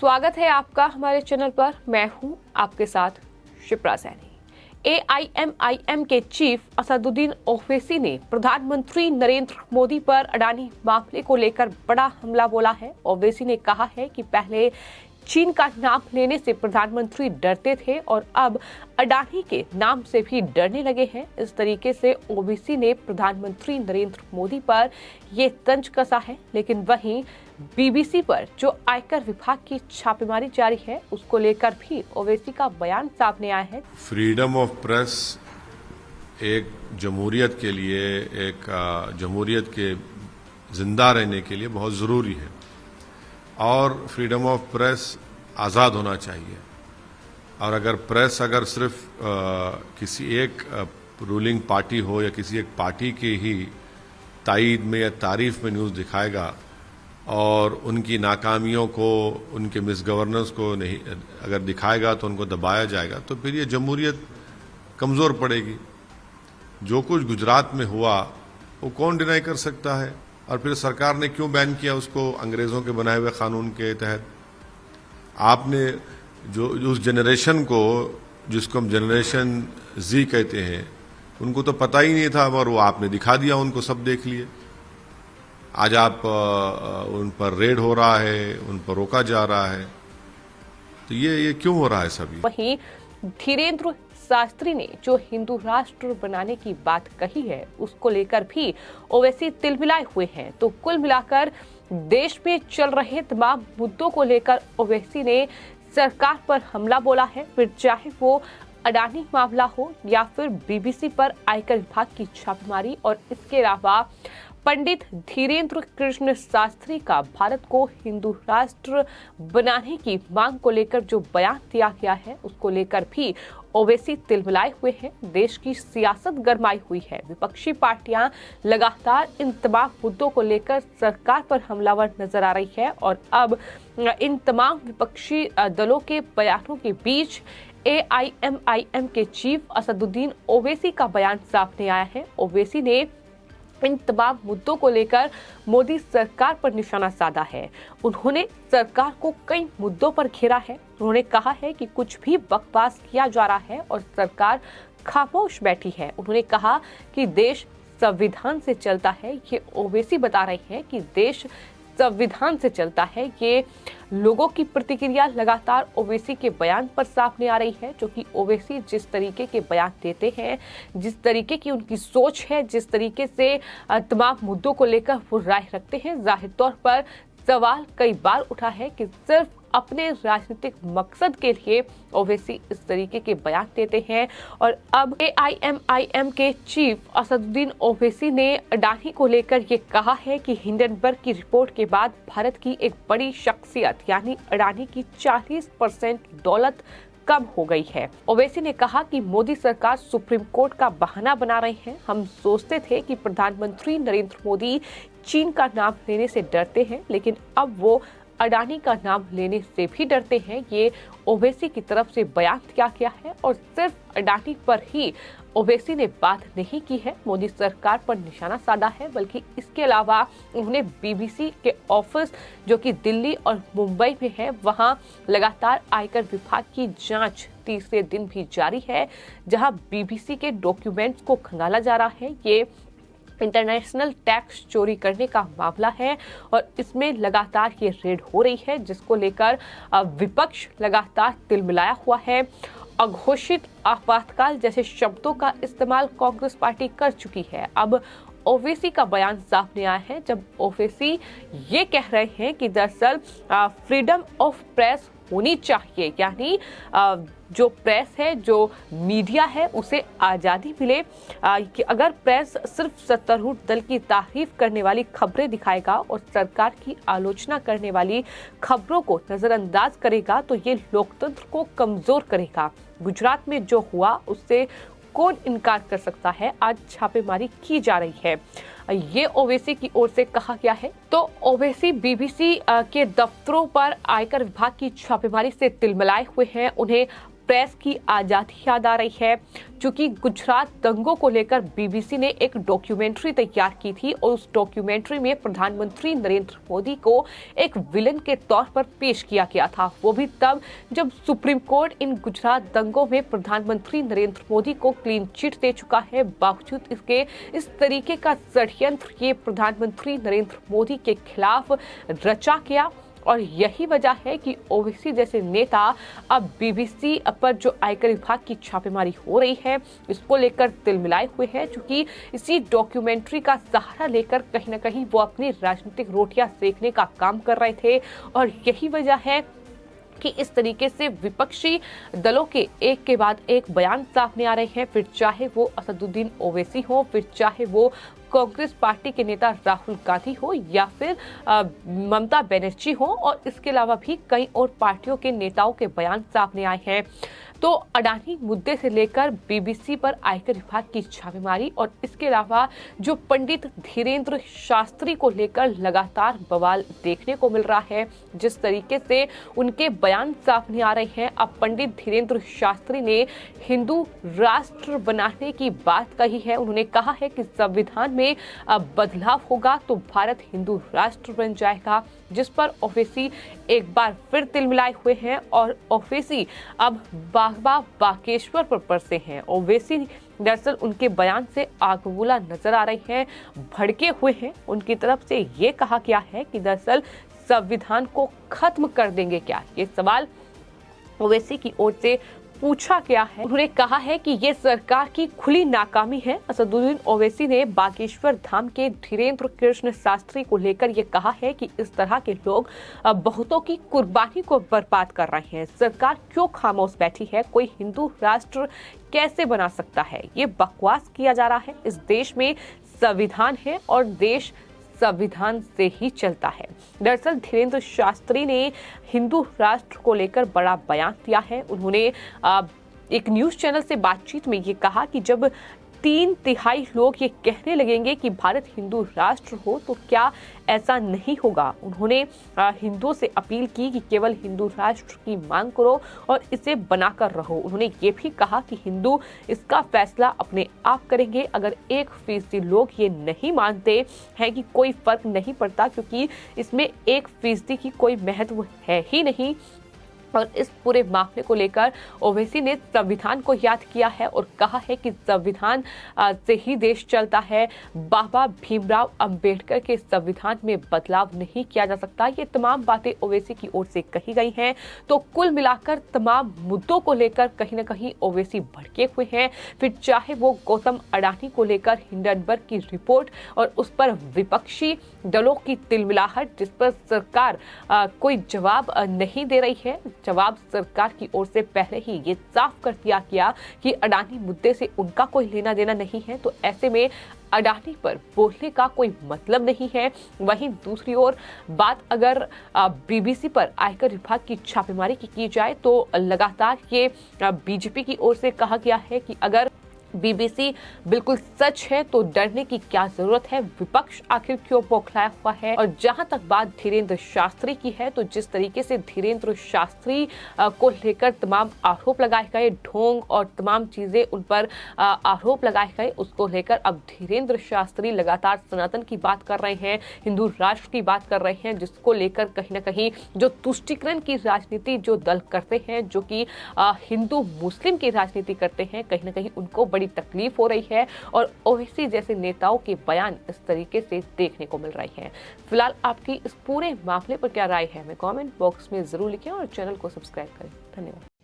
स्वागत है आपका हमारे चैनल पर। मैं हूं आपके साथ शिप्रा सैनी। एआईएमआईएम के चीफ असदुद्दीन ओवैसी ने प्रधानमंत्री नरेंद्र मोदी पर अडानी मामले को लेकर बड़ा हमला बोला है। ओवैसी ने कहा है कि पहले चीन का नाम लेने से प्रधानमंत्री डरते थे और अब अडानी के नाम से भी डरने लगे हैं। इस तरीके से ओवैसी ने प्रधानमंत्री नरेंद्र मोदी पर ये तंज कसा है। लेकिन वहीं बीबीसी पर जो आयकर विभाग की छापेमारी जारी है उसको लेकर भी ओवैसी का बयान सामने आया है। फ्रीडम ऑफ प्रेस एक जमहूरियत के लिए, एक जमहूरियत के जिंदा रहने के लिए बहुत ज़रूरी है और फ्रीडम ऑफ प्रेस आज़ाद होना चाहिए। और अगर प्रेस सिर्फ किसी एक रूलिंग पार्टी हो या किसी एक पार्टी की ही तायीद में या तारीफ में न्यूज़ दिखाएगा और उनकी नाकामियों को, उनके मिसगवर्नेंस को नहीं अगर दिखाएगा तो उनको दबाया जाएगा तो फिर ये जमहूरियत कमज़ोर पड़ेगी। जो कुछ गुजरात में हुआ वो कौन डिनाई कर सकता है? और फिर सरकार ने क्यों बैन किया उसको अंग्रेज़ों के बनाए हुए कानून के तहत? आपने जो उस जनरेशन को, जिसको हम जनरेशन जी कहते हैं, उनको तो पता ही नहीं था और वो आपने दिखा दिया, उनको सब देख लिए। आज आप उन पर रेड हो रहा है, उन पर रोका जा रहा है, तो ये क्यों हो रहा है सभी? वहीं धीरेन्द्र शास्त्री ने जो हिंदू राष्ट्र बनाने की बात कही है उसको लेकर भी ओवैसी तिलमिलाए हुए हैं। तो कुल मिलाकर देश में चल रहे तमाम मुद्दों को लेकर ओवैसी ने सरकार पर हमला बोला है। फिर चाहे वो अडानी मामला हो या फिर बीबीसी पर आयकर विभाग की छापेमारी और इसके अलावा पंडित धीरेन्द्र कृष्ण शास्त्री का भारत को हिंदू राष्ट्र बनाने की मांग को लेकर जो बयान दिया गया है उसको लेकर भी ओवैसी तिलमिलाए हुए हैं। देश की सियासत गरमाई हुई है। विपक्षी पार्टियां लगातार इन तमाम मुद्दों को लेकर सरकार पर हमलावर नजर आ रही है और अब इन तमाम विपक्षी दलों के बयानों के बीच एआईएमआईएम के चीफ असदुद्दीन ओवैसी का बयान सामने आया है। ओवैसी ने इन तमाम मुद्दों को लेकर मोदी सरकार पर निशाना साधा है। उन्होंने सरकार को कई मुद्दों पर घेरा है। उन्होंने कहा है कि कुछ भी बकवास किया जा रहा है और सरकार खामोश बैठी है। उन्होंने कहा कि देश संविधान से चलता है। ये ओवैसी बता रहे हैं कि देश संविधान से चलता है। ये लोगों की प्रतिक्रिया लगातार ओवैसी के बयान पर सामने आ रही है, जो कि ओवैसी जिस तरीके के बयान देते हैं, जिस तरीके की उनकी सोच है, जिस तरीके से तमाम मुद्दों को लेकर वो राय रखते हैं, जाहिर तौर पर सवाल कई बार उठा है कि सिर्फ अपने राजनीतिक मकसद के लिए ओवैसी इस तरीके के बयान देते हैं। और अब एआईएमआईएम के चीफ असदुद्दीन ओवैसी ने अडानी को लेकर ये कहा है कि हिंडनबर्ग की रिपोर्ट के बाद भारत की एक बड़ी शख्सियत यानी अडानी की 40% दौलत कम हो गई है। ओवैसी ने कहा कि मोदी सरकार सुप्रीम कोर्ट का बहाना बना रही है। हम सोचते थे कि प्रधानमंत्री नरेंद्र मोदी चीन का नाम लेने से डरते हैं, लेकिन अब वो अडानी का नाम लेने से भी डरते हैं। ये ओवैसी की तरफ से बयान दिया गया है और सिर्फ अडानी पर ही ओवैसी ने बात नहीं की है, मोदी सरकार पर निशाना साधा है, बल्कि इसके अलावा उन्होंने बीबीसी के ऑफिस जो कि दिल्ली और मुंबई में है, वहां लगातार आयकर विभाग की जांच तीसरे दिन भी जारी है, जहां बीबीसी के डॉक्यूमेंट्स को खंगाला जा रहा है। ये इंटरनेशनल टैक्स चोरी करने का मामला है और इसमें लगातार ये रेड हो रही है, जिसको लेकर विपक्ष लगातार तिलमिलाया हुआ है। अघोषित आपातकाल जैसे शब्दों का इस्तेमाल कांग्रेस पार्टी कर चुकी है। अब ओवैसी का बयान सामने आया है, जब ओवैसी ये कह रहे हैं कि दरअसल फ्रीडम ऑफ प्रेस होनी चाहिए, यानी जो प्रेस है, जो मीडिया है, उसे आज़ादी मिले। कि अगर प्रेस सिर्फ सत्तारूढ़ दल की तारीफ करने वाली खबरें दिखाएगा और सरकार की आलोचना करने वाली खबरों को नजरअंदाज करेगा तो ये लोकतंत्र को कमजोर करेगा। गुजरात में जो हुआ उससे कौन इनकार कर सकता है? आज छापेमारी की जा रही है, ये ओवैसी की ओर से कहा गया है। तो ओवैसी बीबीसी के दफ्तरों पर आयकर विभाग की छापेमारी से तिलमिलाए हुए हैं। उन्हें प्रेस की आजादी याद आ रही है। चूंकि गुजरात दंगों को लेकर बीबीसी ने एक डॉक्यूमेंट्री तैयार की थी और उस डॉक्यूमेंट्री में प्रधानमंत्री नरेंद्र मोदी को एक विलन के तौर पर पेश किया गया था, वो भी तब जब सुप्रीम कोर्ट इन गुजरात दंगों में प्रधानमंत्री नरेंद्र मोदी को क्लीन चिट दे चुका है। बावजूद इसके इस तरीके का षड्यंत्र ये प्रधानमंत्री नरेंद्र मोदी के खिलाफ रचा गया और यही वजह है कि ओवैसी जैसे नेता अब बीबीसी पर जो आयकर विभाग की छापेमारी हो रही है इसको लेकर तिलमिलाए हुए हैं, क्योंकि इसी डॉक्यूमेंट्री का सहारा लेकर कहीं ना कहीं वो अपनी राजनीतिक रोटियां सेकने का काम कर रहे थे। और यही वजह है कि इस तरीके से विपक्षी दलों के एक के बाद एक बयान सामने आ रहे हैं, फिर चाहे वो असदुद्दीन ओवैसी हो, फिर चाहे वो कांग्रेस पार्टी के नेता राहुल गांधी हो या फिर ममता बनर्जी हो, और इसके अलावा भी कई और पार्टियों के नेताओं के बयान सामने आए हैं। तो अडानी मुद्दे से लेकर बीबीसी पर आयकर विभाग की छापेमारी और इसके अलावा जो पंडित धीरेन्द्र शास्त्री को लेकर लगातार बवाल देखने को मिल रहा है, जिस तरीके से उनके बयान सामने आ रहे हैं। अब पंडित धीरेन्द्र शास्त्री ने हिंदू राष्ट्र बनाने की बात कही है। उन्होंने कहा है कि संविधान में बदलाव होगा तो भारत हिंदू राष्ट्र बन जाएगा, जिस पर ओवैसी एक बार फिर तिलमिलाए हुए हैं और ओवैसी अब बागबा बागेश्वर पर बरसे हैं। ओवैसी दरअसल उनके बयान से आगबूला नजर आ रहे हैं, भड़के हुए हैं। उनकी तरफ से ये कहा गया है कि दरअसल संविधान को खत्म कर देंगे क्या, ये सवाल ओवैसी की ओर से पूछा गया है। उन्होंने कहा है कि ये सरकार की खुली नाकामी है। असदुद्दीन ओवैसी ने बागेश्वर धाम के धीरेन्द्र कृष्ण शास्त्री को लेकर ये कहा है कि इस तरह के लोग बहुतों की कुर्बानी को बर्बाद कर रहे हैं। सरकार क्यों खामोश बैठी है? कोई हिंदू राष्ट्र कैसे बना सकता है? ये बकवास किया जा रहा है। इस देश में संविधान है और देश संविधान से ही चलता है। दरअसल धीरेन्द्र शास्त्री ने हिंदू राष्ट्र को लेकर बड़ा बयान दिया है। उन्होंने एक न्यूज चैनल से बातचीत में ये कहा कि जब 3/3 लोग ये कहने लगेंगे कि भारत हिंदू राष्ट्र हो तो क्या ऐसा नहीं होगा। उन्होंने हिंदुओं से अपील की कि केवल हिंदू राष्ट्र की मांग करो और इसे बनाकर रहो। उन्होंने ये भी कहा कि हिंदू इसका फैसला अपने आप करेंगे। अगर 1% लोग ये नहीं मानते हैं कि कोई फर्क नहीं पड़ता, क्योंकि इसमें 1% की कोई महत्व है ही नहीं। और इस पूरे मामले को लेकर ओवैसी ने संविधान को याद किया है और कहा है कि संविधान से ही देश चलता है। बाबा भीमराव अंबेडकर के संविधान में बदलाव नहीं किया जा सकता। ये तमाम बातें ओवैसी की ओर से कही गई हैं। तो कुल मिलाकर तमाम मुद्दों को लेकर कहीं न कहीं ओवैसी भड़के हुए हैं। फिर चाहे वो गौतम अडानी को लेकर हिंडनबर्ग की रिपोर्ट और उस पर विपक्षी दलों की तिलमिलाहट, जिस पर सरकार कोई जवाब नहीं दे रही है। जवाब सरकार की ओर से पहले ही ये साफ कर दिया गया कि अडानी मुद्दे से उनका कोई लेना देना नहीं है, तो ऐसे में अडानी पर बोलने का कोई मतलब नहीं है। वहीं दूसरी ओर बात अगर बीबीसी पर आयकर विभाग की छापेमारी की जाए तो लगातार ये बीजेपी की ओर से कहा गया है कि अगर बीबीसी बिल्कुल सच है तो डरने की क्या जरूरत है, विपक्ष आखिर क्यों बौखलाया हुआ है। और जहां तक बात धीरेन्द्र शास्त्री की है तो जिस तरीके से धीरेन्द्र शास्त्री को लेकर तमाम आरोप लगाए गए, ढोंग और तमाम चीजें उन पर आरोप लगाए गए, उसको लेकर अब धीरेन्द्र शास्त्री लगातार सनातन की बात कर रहे हैं, हिंदू राष्ट्र की बात कर रहे हैं, जिसको लेकर कहीं न कहीं जो तुष्टीकरण की राजनीति जो दल करते हैं, जो कि हिंदू मुस्लिम की राजनीति करते हैं, कहीं न कहीं उनको बड़ी तकलीफ हो रही है। और ओवैसी जैसे नेताओं के बयान इस तरीके से देखने को मिल रहे हैं। फिलहाल आपकी इस पूरे मामले पर क्या राय है, हमें कमेंट बॉक्स में जरूर लिखें और चैनल को सब्सक्राइब करें। धन्यवाद।